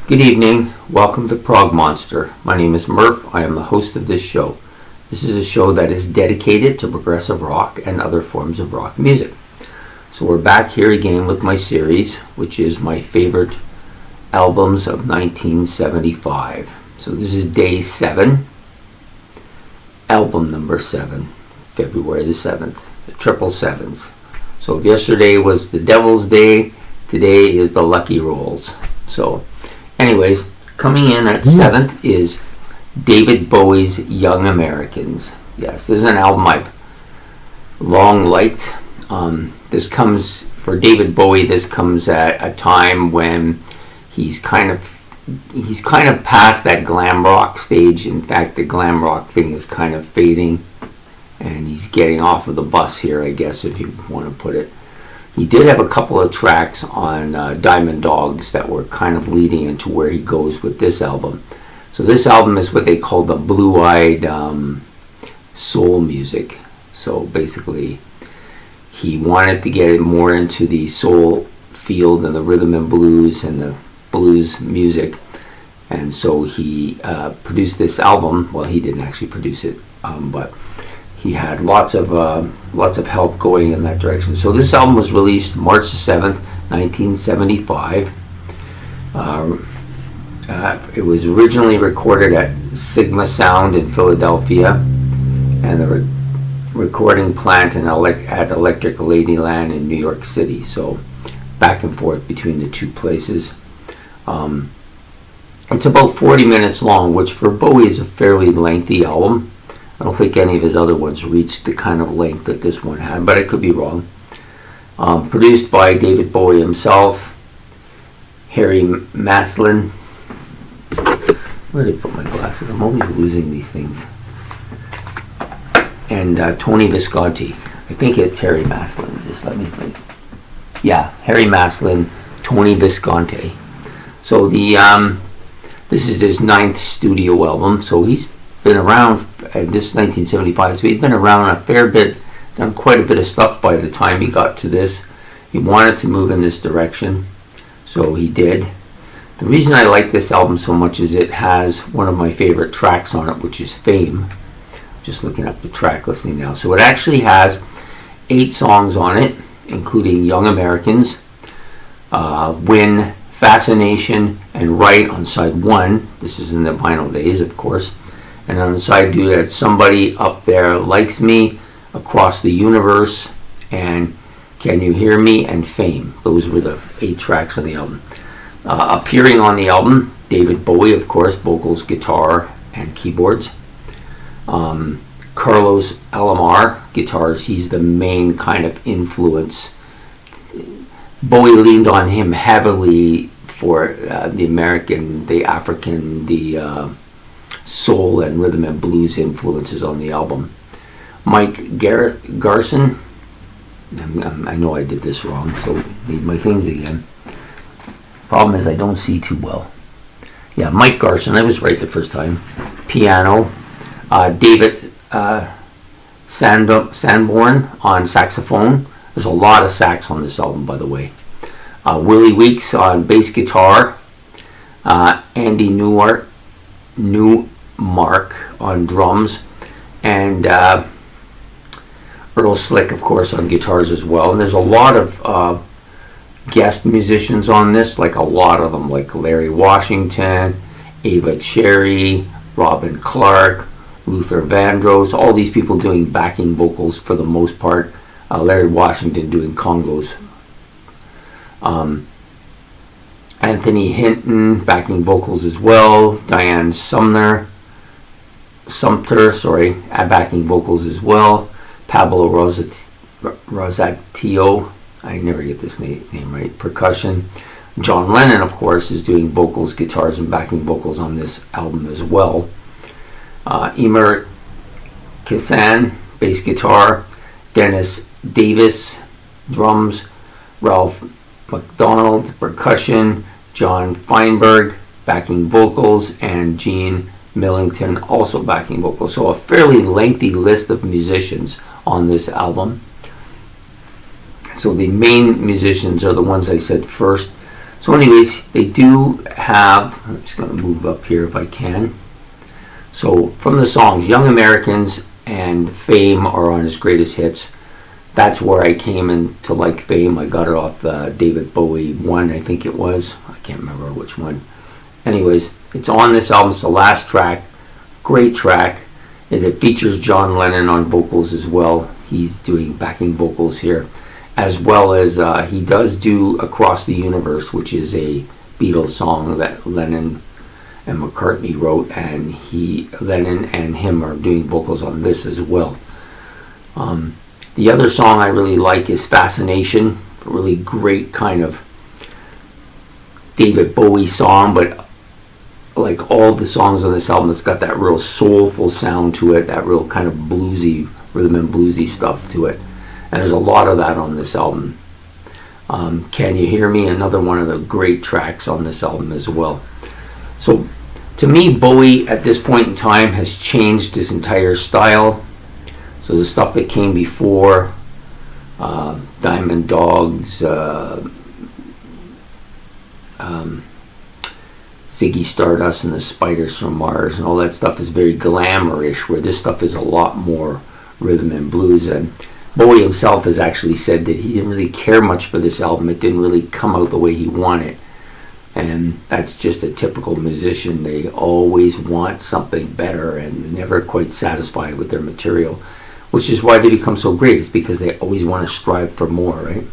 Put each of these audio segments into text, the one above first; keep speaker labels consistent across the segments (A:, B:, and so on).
A: Good evening. Welcome to Prog Monster. My name is Murph. I am the host of this show. This is a show that is dedicated to progressive rock and other forms of rock music. So we're back here again with my series, which is my favorite albums of 1975. So this is day 7, album number 7, February the 7th, the triple sevens. So if yesterday was the Devil's Day, today is the Lucky Rolls. So anyways, coming in at 7th is David Bowie's Young Americans. Yes, this is an album I've long liked. This comes, for David Bowie, this comes at a time when he's kind of past that glam rock stage. In fact, the glam rock thing is kind of fading, and he's getting off of the bus here, I guess, if you want to put it. He did have a couple of tracks on Diamond Dogs that were kind of leading into where he goes with this album. So this album is what they call the blue-eyed soul music. So basically, he wanted to get more into the soul field and the rhythm and blues and the blues music. And so he produced this album. Well, he didn't actually produce it, but he had lots of help going in that direction. So this album was released March 7th, 1975. It was originally recorded at Sigma Sound in Philadelphia, and the recording plant at Electric Ladyland in New York City. So back and forth between the two places. It's about 40 minutes long, which for Bowie is a fairly lengthy album. I don't think any of his other ones reached the kind of length that this one had, but I could be wrong. Produced by David Bowie himself, Harry Maslin. Where did I put my glasses? I'm always losing these things. And Tony Visconti. I think it's Harry Maslin. Just let me think. Yeah, Harry Maslin, Tony Visconti. So this is his 9th studio album. So he's been around, this is 1975, so he'd been around a fair bit, done quite a bit of stuff by the time he got to this. He wanted to move in this direction, so he did. The reason I like this album so much is it has one of my favorite tracks on it, which is Fame. Just looking up the track listing now. So it actually has 8 songs on it, including Young Americans, Win, Fascination, and Right on side 1. This is in the vinyl days, of course. And on the side 2, that Somebody Up There Likes Me, Across the Universe, and Can You Hear Me, and Fame. Those were the 8 tracks on the album. Appearing on the album, David Bowie, of course, vocals, guitar, and keyboards. Carlos Alomar, guitars. He's the main kind of influence. Bowie leaned on him heavily for the American, the African, the soul and rhythm and blues influences on the album. Mike Garson. I know I did this wrong, so need my things again. Problem is I don't see too well. Yeah, Mike Garson. I was right the first time. Piano. David Sanborn on saxophone. There's a lot of sax on this album, by the way. Willie Weeks on bass guitar. Andy Newmark on drums, and Earl Slick, of course, on guitars as well. And there's a lot of guest musicians on this, like a lot of them, like Larry Washington, Ava Cherry, Robin Clark, Luther Vandross, all these people doing backing vocals for the most part. Larry Washington doing congos. Anthony Hinton backing vocals as well. Diane Sumter, backing vocals as well. Pablo Rosatio, I never get this name right, percussion. John Lennon, of course, is doing vocals, guitars, and backing vocals on this album as well. Emer Kissan, bass guitar. Dennis Davis, drums. Ralph McDonald, percussion. John Feinberg, backing vocals, and Gene Millington, also backing vocals. So a fairly lengthy list of musicians on this album. So the main musicians are the ones I said first. So anyways, they do have, I'm just going to move up here if I can. So from the songs, Young Americans and Fame are on his greatest hits. That's where I came in to like Fame. I got it off David Bowie 1, I think it was. I can't remember which one. Anyways, it's on this album. It's the last track. Great track. And it features John Lennon on vocals as well. He's doing backing vocals here. As well as he does do Across the Universe, which is a Beatles song that Lennon and McCartney wrote, and Lennon and him are doing vocals on this as well. The other song I really like is Fascination, a really great kind of David Bowie song, but like all the songs on this album, it's got that real soulful sound to it, that real kind of bluesy, rhythm and bluesy stuff to it. And there's a lot of that on this album. Can You Hear Me? Another one of the great tracks on this album as well. So to me, Bowie at this point in time has changed his entire style. So the stuff that came before, Diamond Dogs, Ziggy Stardust and the Spiders from Mars and all that stuff is very glamour-ish, where this stuff is a lot more rhythm and blues. And Bowie himself has actually said that he didn't really care much for this album. It didn't really come out the way he wanted. And that's just a typical musician. They always want something better and never quite satisfied with their material, which is why they become so great. It's because they always want to strive for more, right?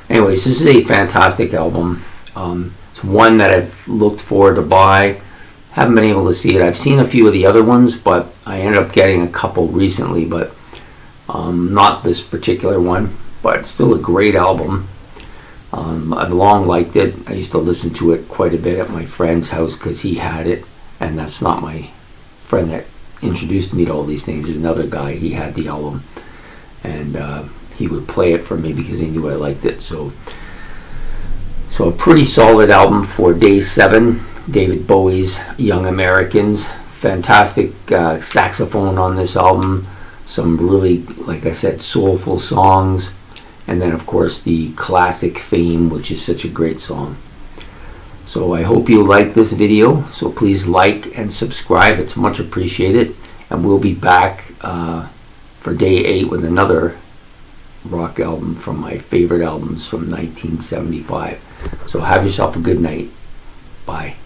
A: Anyways, this is a fantastic album. It's one that I've looked forward to buy. Haven't been able to see it. I've seen a few of the other ones, but I ended up getting a couple recently, but not this particular one. But still a great album. I've long liked it. I used to listen to it quite a bit at my friend's house because he had it, and that's not my friend that introduced me to all these things. There's another guy, he had the album, and he would play it for me because he knew I liked it. So a pretty solid album for day 7, David Bowie's Young Americans. Fantastic saxophone on this album, some really, like I said, soulful songs, and then of course the classic Fame, which is such a great song. So I hope you like this video, so please like and subscribe, it's much appreciated, and we'll be back for day 8 with another rock album from my favorite albums from 1975. So have yourself a good night. Bye.